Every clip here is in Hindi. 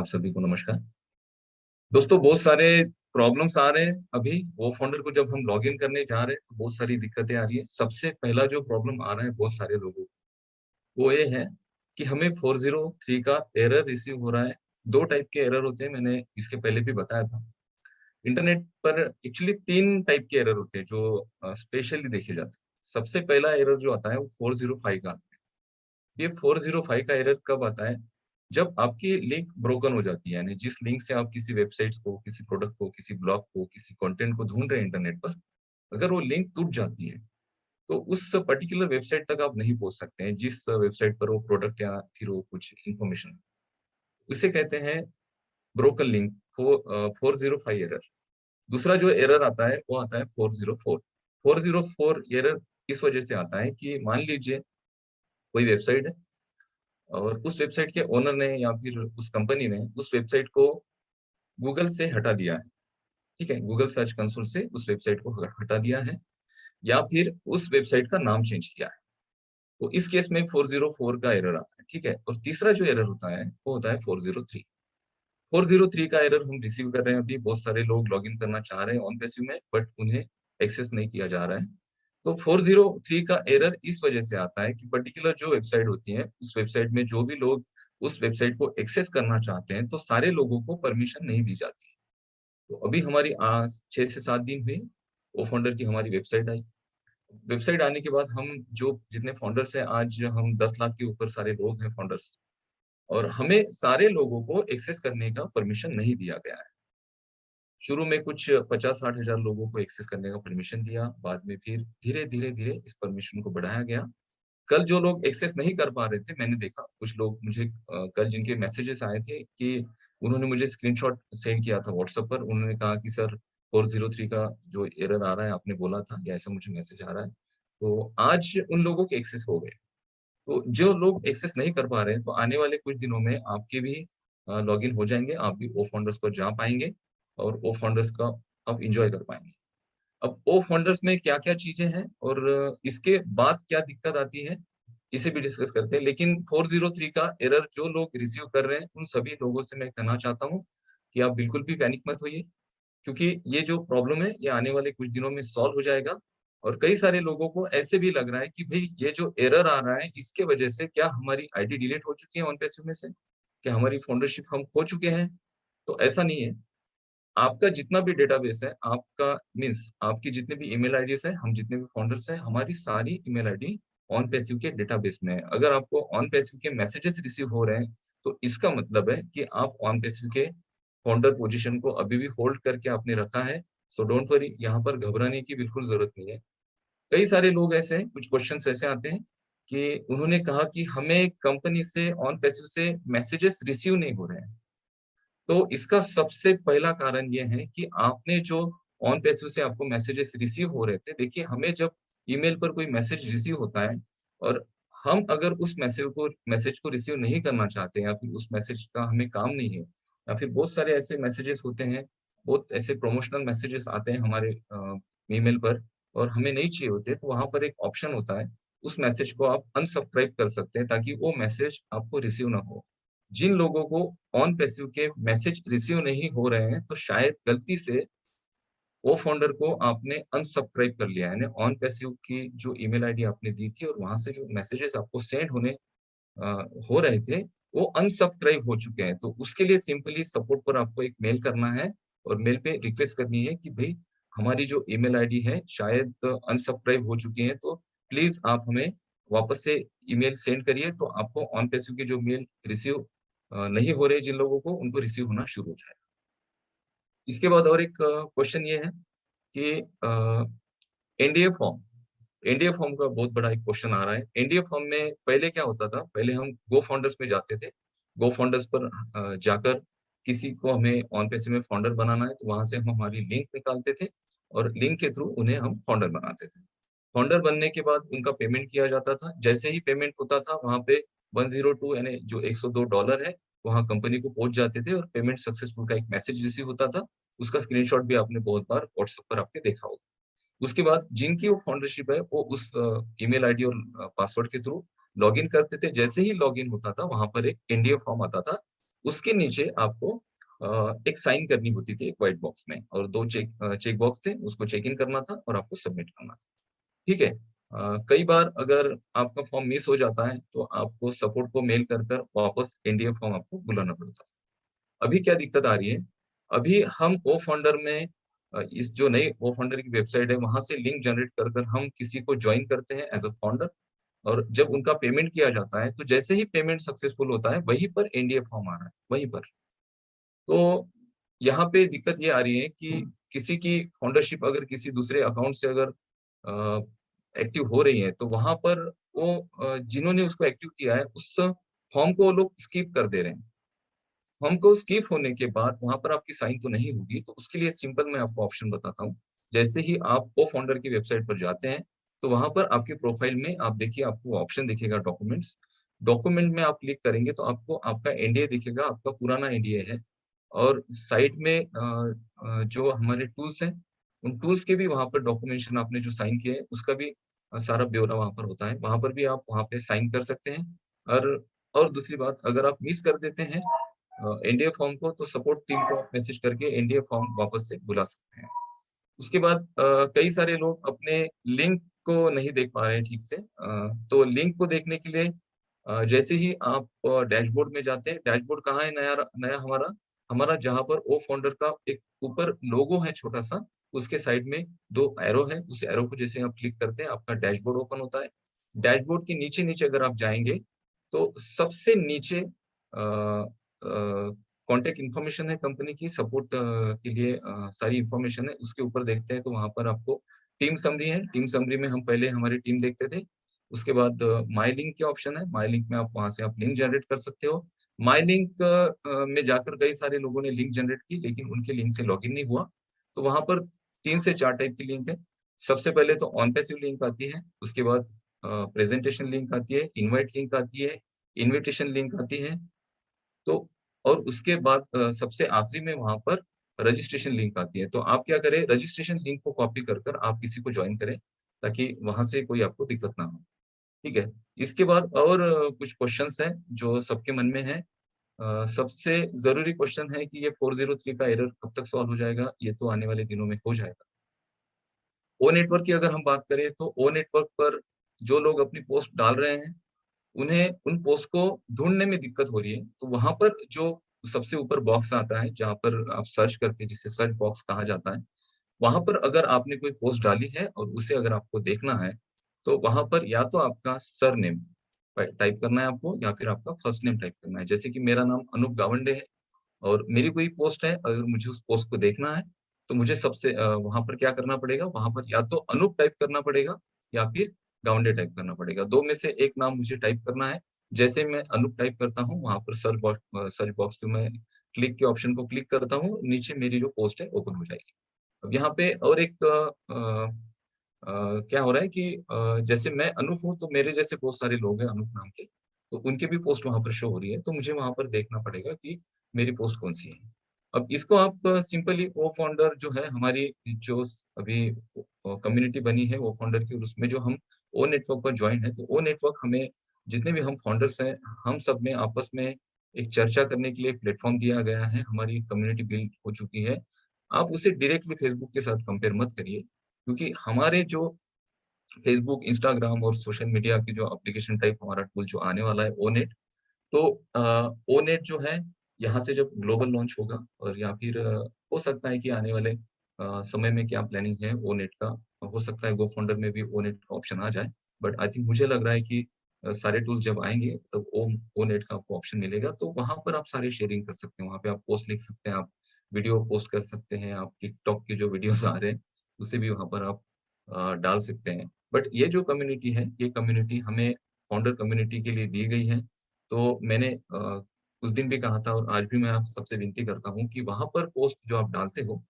आप सभी को नमस्कार। दोस्तों बहुत सारे प्रॉब्लम्स आ रहे हैं अभी वो फाउंडर को जब हम लॉगिन करने जा रहे हैं तो बहुत सारी दिक्कतें आ रही है। सबसे पहला जो प्रॉब्लम आ रहा है बहुत सारे लोगों को वो ये है कि हमें 403 का एरर रिसीव हो रहा है। 2 टाइप के एरर होते हैं, मैंने इसके पहले भी बताया था। इंटरनेट पर एक्चुअली 3 टाइप के एरर होते हैं जो स्पेशली देखे जाते हैं। सबसे पहला एरर जो आता है वो 405 का आता है। ये 405 का एरर कब आता है? जब आपकी लिंक ब्रोकन हो जाती है, यानी जिस लिंक से आप किसी वेबसाइट्स को, किसी प्रोडक्ट को, किसी ब्लॉग को, किसी कंटेंट को ढूँढ रहे हैं इंटरनेट पर, अगर वो लिंक टूट जाती है, तो उस पर्टिकुलर वेबसाइट तक आप नहीं पहुँच सकते हैं, जिस वेबसाइट पर वो प्रोडक्ट या फिर वो कुछ इन्फॉर्मेशन। उसे कहते हैं ब्रोकन लिंक 405 एरर। दूसरा जो एरर आता है, वो आता है 404। 404 एरर इस वजह से आता है कि मान लीजिए कोई वेबसाइट है और उस वेबसाइट के ओनर ने या फिर उस कंपनी ने उस वेबसाइट को गूगल से हटा दिया है, ठीक है? गूगल सर्च कंसोल से उस वेबसाइट को हटा दिया है या फिर उस वेबसाइट का नाम चेंज किया है। तो इस केस में 404 का एरर आता है, ठीक है? और तीसरा जो एरर होता है, वो होता है 403। 403 का एरर हम रिसीव कर रहे हैं अभी, बहुत सारे लोग लॉगिन करना चाह रहे हैं ऑन पैसिव में, बट उन्हें एक्सेस नहीं किया जा रहा है। तो 403 का एरर इस वजह से आता है कि पर्टिकुलर जो वेबसाइट होती है, उस वेबसाइट में जो भी लोग उस वेबसाइट को एक्सेस करना चाहते हैं, तो सारे लोगों को परमिशन नहीं दी जाती है। तो अभी हमारी 6 से 7 दिन हुए, कोफाउंडर की हमारी वेबसाइट आई। वेबसाइट आने के बाद हम जो जितने फाउंडर्स हैं, आज हम 10 लाख के ऊपर सारे लोग हैं फाउंडर्स, और हमें सारे लोगों को एक्सेस करने का परमिशन नहीं दिया गया है। शुरू में कुछ 50-60 हज़ार लोगों को एक्सेस करने का परमिशन दिया, बाद में फिर धीरे-धीरे इस परमिशन को बढ़ाया गया। कल जो लोग एक्सेस नहीं कर पा रहे थे, मैंने देखा कुछ लोग मुझे कल जिनके मैसेजेस आए थे कि उन्होंने मुझे स्क्रीनशॉट सेंड किया था व्हाट्सएप पर। उन्होंने कहा कि सर 403 का जो एरर आ रहा है आपने बोला था, या ऐसा मुझे मैसेज आ रहा है। तो आज उन लोगों के एक्सेस हो गए। तो जो लोग एक्सेस नहीं कर पा रहे हैं, तो आने वाले कुछ दिनों में आपके भी लॉगिन हो जाएँगे, आप भी ओ फाउंडर्स पर जा पाएँगे और ओ फाउंडर्स का आप एन्जॉय कर पाएँगे। अब ओ फाउंडर्स में क्या-क्या चीज़ें हैं और इसके बाद क्या दिक्कत आती है, इसे भी डिस्कस करते हैं। लेकिन 403 का एरर जो लोग रिसीव कर रहे हैं, उन सभी लोगों से मैं कहना चाहता हूँ कि आप बिल्कुल भी पैनिक मत होइए, क्योंकि ये जो प्रॉब्लम है, ये आने वाले कुछ दिनों में सॉल्व हो जाएगा। और कई सारे लोगों को ऐसे भी लग रहा है कि भई ये जो एरर आ रहा है, इसके वजह से क्या हमारी आईडी डिलीट हो चुकी है ऑन पैसिव में से? क्या हमारी फाउंडरशिप हम खो चुके हैं? तो ऐसा नहीं है। आपका जितना भी डेटाबेस है, आपका मीन्स आपकी जितने भी ईमेल आईडीज़ हैं, हम जितने भी फाउंडर्स हैं, हमारी सारी ईमेल आईडी ऑन पैसिव के डेटाबेस में है। अगर आपको ऑन पैसिव के मैसेजेस रिसीव हो रहे हैं, तो इसका मतलब है कि आप ऑन पैसिव के फाउंडर पोज़ीशन को अभी भी होल्ड करके आपने रखा है। सो डोंट वरी, यहाँ पर घबराने की बिल्कुल ज़रूरत नहीं है। कई सारे लोग ऐसे हैं, कुछ क्वेश्चन्स ऐसे आते हैं कि उन्होंने कहा कि हमें कंपनी से ऑन पैसिव से मैसेजेस रिसीव नहीं हो रहे हैं। तो इसका सबसे पहला कारण ये है कि आपने जो ऑन पैसिव से आपको मैसेजेस रिसीव हो रहे थे, देखिए हमें जब ईमेल पर कोई मैसेज रिसीव होता है और हम अगर उस मैसेज को रिसीव नहीं करना चाहते या फिर उस मैसेज का हमें काम नहीं है, या फिर बहुत सारे ऐसे मैसेजेस होते हैं, बहुत ऐसे प्रमोशनल मैसेजेस आते हैं हमारे ईमेल पर और हमें नहीं चाहिए होते, तो वहाँ पर एक ऑप्शन होता है, उस मैसेज को आप अनसब्सक्राइब कर सकते हैं ताकि वो मैसेज आपको रिसीव ना हो। जिन लोगों को ऑन पैसिव के मैसेज रिसीव नहीं हो रहे हैं, तो शायद गलती से वो फाउंडर को आपने अनसब्सक्राइब कर लिया है। यानी ऑन पैसिव की जो ईमेल आईडी आपने दी थी और वहाँ से जो मैसेजेस आपको सेंड अ, हो रहे थे, वो अनसब्सक्राइब हो चुके हैं। तो उसके लिए सिंपली सपोर्ट पर आपको एक मेल करना है और मेल पे रिक्वेस्ट करनी है कि भई हमारी जो ईमेल आईडी है शायद अनसब्सक्राइब हो चुकी है, तो प्लीज़ आप हमें वापस से ईमेल सेंड करिए, तो आपको ऑन पैसिव की जो मेल रिसीव नहीं हो रहे जिन लोगों को, उनको रिसीव होना शुरू हो जाएगा। इसके बाद और एक क्वेश्चन ये है कि एनडीए फॉर्म एनडीए फॉर्म का बहुत बड़ा एक क्वेश्चन आ रहा है। एनडीए फॉर्म में पहले क्या होता था, पहले हम गो फाउंडर्स में जाते थे। गो फाउंडर्स पर जाकर किसी को हमें ऑन पैसिव में फाउंडर बनाना है, तो वहाँ से हम हमारी लिंक निकालते थे और लिंक के थ्रू उन्हें हम फाउंडर बनाते थे। फाउंडर बनने के बाद उनका पेमेंट किया जाता था। जैसे ही पेमेंट होता था, वहाँ पे 102 यानी जो $102 है, वहाँ कंपनी को पहुँच जाते थे और पेमेंट सक्सेसफुल का एक मैसेज रिसीव होता था। उसका स्क्रीनशॉट भी आपने बहुत बार व्हाट्सएप पर आपने देखा होगा। उसके बाद जिनकी वो फाउंडरशिप है, वो उस ईमेल आईडी और पासवर्ड के थ्रू लॉगिन करते थे। जैसे ही लॉगिन होता था, वहाँ पर एक एनडीए फॉर्म आता था। उसके नीचे आपको एक साइन करनी होती थी एक व्हाइट बॉक्स में और 2 चेक बॉक्स थे, उसको चेक इन करना था और आपको सबमिट करना था। ठीक है? कई बार अगर आपका फॉर्म मिस हो जाता है, तो आपको सपोर्ट को मेल कर कर वापस एनडीए फॉर्म आपको बुलाना पड़ता है। अभी क्या दिक्कत आ रही है, अभी हम ओ फंडर में इस जो नई ओ फंडर की वेबसाइट है, वहाँ से लिंक जनरेट कर कर हम किसी को जॉइन करते हैं एज़ अ फाउंडर और जब उनका पेमेंट किया जाता है, तो जैसे ही पेमेंट सक्सेसफुल होता है, वहीं पर एनडीए फॉर्म आ रहा है, वहीं पर। तो यहाँ पे दिक्कत ये आ रही है कि किसी की फाउंडरशिप अगर किसी दूसरे अकाउंट से अगर अ, एक्टिव हो रही है, तो वहाँ पर वो जिन्होंने उसको एक्टिव किया है, उस फॉर्म को वो लोग स्किप कर दे रहे हैं। फॉर्म को स्किप होने के बाद वहाँ पर आपकी साइन तो नहीं होगी, तो उसके लिए सिंपल मैं आपको ऑप्शन बताता हूँ। जैसे ही आप को-फाउंडर की वेबसाइट पर जाते हैं, तो वहाँ पर आपके प्रोफाइल में आप देखिए आपको ऑप्शन दिखेगा डॉक्यूमेंट्स। डॉक्यूमेंट में आप क्लिक करेंगे तो आपको आपका एनडीए दिखेगा, आपका पुराना एनडीए है और साइड में जो हमारे टूल्स हैं, उन टूल्स के भी वहाँ पर डॉक्यूमेंटेशन आपने जो साइन किए हैं, उसका भी सारा ब्यौरा वहाँ पर होता है। वहाँ पर भी आप वहाँ पे साइन कर सकते हैं और दूसरी बात अगर आप मिस कर देते हैं एनडीए फॉर्म को तो सपोर्ट टीम को आप मैसेज करके एनडीए फॉर्म वापस से बुला सकते हैं। उसके बाद कई सारे लोग अपने लिंक को नहीं देख पा रहे हैं ठीक से। तो लिंक को देखने के लिए जैसे ही आप डैशबोर्ड में जाते हैं, डैशबोर्ड कहाँ है नया नया हमारा? हमारा जहाँ पर ओ फाउंडर का एक ऊपर लोगो है छोटा-सा, उसके साइड में 2 एरो है, उस एरो को जैसे आप क्लिक करते हैं, आपका डैशबोर्ड ओपन होता है। डैशबोर्ड के नीचे-नीचे अगर आप जाएँगे, तो सबसे नीचे कॉन्टैक्ट इन्फॉर्मेशन है कंपनी की, सपोर्ट के लिए सारी इन्फॉर्मेशन है, उसके ऊपर देखते हैं तो वहाँ पर आपको टीम समरी है, टीम समरी में हम पहले हमारी टीम देखते थे, उसके बाद माय लिंक के ऑप्शन है, माय लिंक में आप वहाँ से आप लिंक जनरेट कर सकते हो। माय लिंक में जाकर कई सारे लोगों ने लिंक जनरेट की, लेकिन उनके लिंक से लॉगिन नहीं हुआ, तो वहाँ पर 3 से 4 टाइप की लिंक है। सबसे पहले तो ऑन पैसिव लिंक आती है, उसके बाद प्रेजेंटेशन लिंक आती है, इनवाइट लिंक आती है, इन्विटेशन लिंक आती है, तो और उसके बाद सबसे आखिरी में वहाँ पर रजिस्ट्रेशन लिंक आती है। तो आप क्या करें रजिस्ट्रेशन लिंक को कॉपी कर कर आप किसी को जॉइन करें, ताकि वहाँ से कोई आपको दिक्कत ना हो। ठीक है? इसके बाद और कुछ क्वेश्चन्स हैं जो सबके मन में हैं। सबसे ज़रूरी क्वेश्चन है कि ये 403 का एरर कब तक सॉल्व हो जाएगा? ये तो आने वाले दिनों में हो जाएगा। ओ नेटवर्क की अगर हम बात करें तो ओ नेटवर्क पर जो लोग अपनी पोस्ट डाल रहे हैं उन्हें उन पोस्ट को ढूँढने में दिक्कत हो रही है, तो वहाँ पर जो सबसे ऊपर बॉक्स आता है, जहाँ पर आप सर्च करके जिसे सर्च बॉक्स कहा जाता है, वहाँ पर अगर आपने कोई पोस्ट डाली है और उसे अगर आपको देखना है, तो वहाँ पर या तो आपका सरनेम टाइप करना है आपको या फिर आपका फर्स्ट नेम टाइप करना है। जैसे कि मेरा नाम अनूप गावंडे है और मेरी कोई पोस्ट है, अगर मुझे उस पोस्ट को देखना है, तो मुझे सबसे वहाँ पर क्या करना पड़ेगा, वहाँ पर या तो अनूप टाइप करना पड़ेगा या फिर गाउंडे टाइप करना पड़ेगा। 2 में से एक नाम मुझे टाइप करना है। जैसे मैं अनूप टाइप करता हूँ, वहाँ पर सर्च बॉक्स पे मैं क्लिक के ऑप्शन को क्लिक करता हूँ, नीचे मेरी जो पोस्ट है ओपन हो जाएगी। अब यहाँ पे और एक क्या हो रहा है कि जैसे मैं अनूप हूँ, तो मेरे जैसे बहुत सारे लोग हैं अनूप नाम के, तो उनकी भी पोस्ट वहाँ पर शो हो रही है, तो मुझे वहाँ पर देखना पड़ेगा कि मेरी पोस्ट कौन-सी है। अब इसको आप सिंपली को-फाउंडर जो है हमारी जो अभी कम्युनिटी बनी है वो-फाउंडर की और उसमें जो हम ओ नेटवर्क पर जॉइन है, तो ओ नेटवर्क हमें जितने भी हम फाउंडर्स हैं, हम सब में आपस में एक चर्चा करने के लिए प्लेटफ़ॉर्म दिया गया है, हमारी कम्युनिटी बिल्ड हो चुकी है। आप उसे डायरेक्टली फेसबुक के साथ कंपेयर मत करिए, क्योंकि हमारे जो फेसबुक, इंस्टाग्राम और सोशल मीडिया की जो एप्लीकेशन टाइप हमारा टूल जो आने वाला है ओनेट, तो ओनेट जो है यहाँ से जब ग्लोबल लॉन्च होगा और या फिर हो सकता है कि आने वाले समय में क्या प्लानिंग है ओनेट का, हो सकता है गोफाउंडर में भी ओनेट का ऑप्शन आ जाए। बट आई थिंक मुझे लग रहा है कि सारे टूल्स जब आएँगे तब ओनेट का आपको ऑप्शन मिलेगा, तो वहाँ पर आप सारी शेयरिंग कर सकते हैं, वहाँ पे आप पोस्ट लिख सकते हैं, आप वीडियो पोस्ट कर सकते हैं, आप टिकटॉक के जो वीडियोज़ आ रहे हैं, उसे भी वहाँ पर आप डाल सकते हैं। बट ये जो कम्युनिटी है, ये कम्युनिटी हमें फाउंडर कम्युनिटी के लिए दी गई है। तो मैंने उस दिन भी कहा था और आज भी मैं आप सबसे विनती करता हूँ कि वहाँ पर पोस्ट जो आप डालते हो,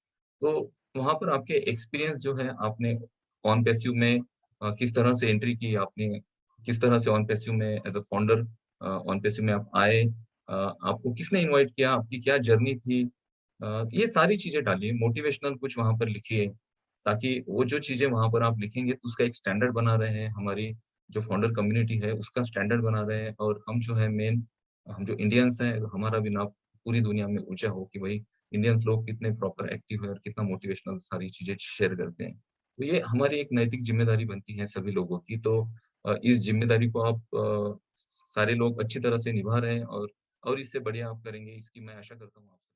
तो वहाँ पर आपके एक्सपीरियंस जो है आपने ऑन पैसिव में किस तरह से एंट्री की आपने, किस तरह से ऑन पैसिव में as a founder on passive में आप आए, आपको किसने इनवाइट किया, आपकी क्या जर्नी थी, ये सारी चीज़ें डालिए, मोटिवेशनल कुछ वहाँ पर लिखिए, ताकि वो जो चीज़ें वहाँ पर आप लिखेंगे तो उसका एक स्टैंडर्ड बना रहे हैं, हमारी जो फाउंडर कम्युनिटी है उसका स्टैंडर्ड बना रहे हैं और हम जो है मेन हम जो इंडियंस हैं, हमारा भी नाम पूरी दुनिया में ऊँचा हो कि भाई इंडियंस लोग कितने प्रॉपर एक्टिव हैं और कितना मोटिवेशनल सारी चीज़ें शेयर करते हैं। तो ये हमारी एक नैतिक ज़िम्मेदारी बनती है सभी लोगों की, तो इस ज़िम्मेदारी को आप सारे लोग अच्छी तरह से निभा रहे हैं और इससे बढ़िया आप करेंगे, इसकी मैं आशा करता हूँ आपसे।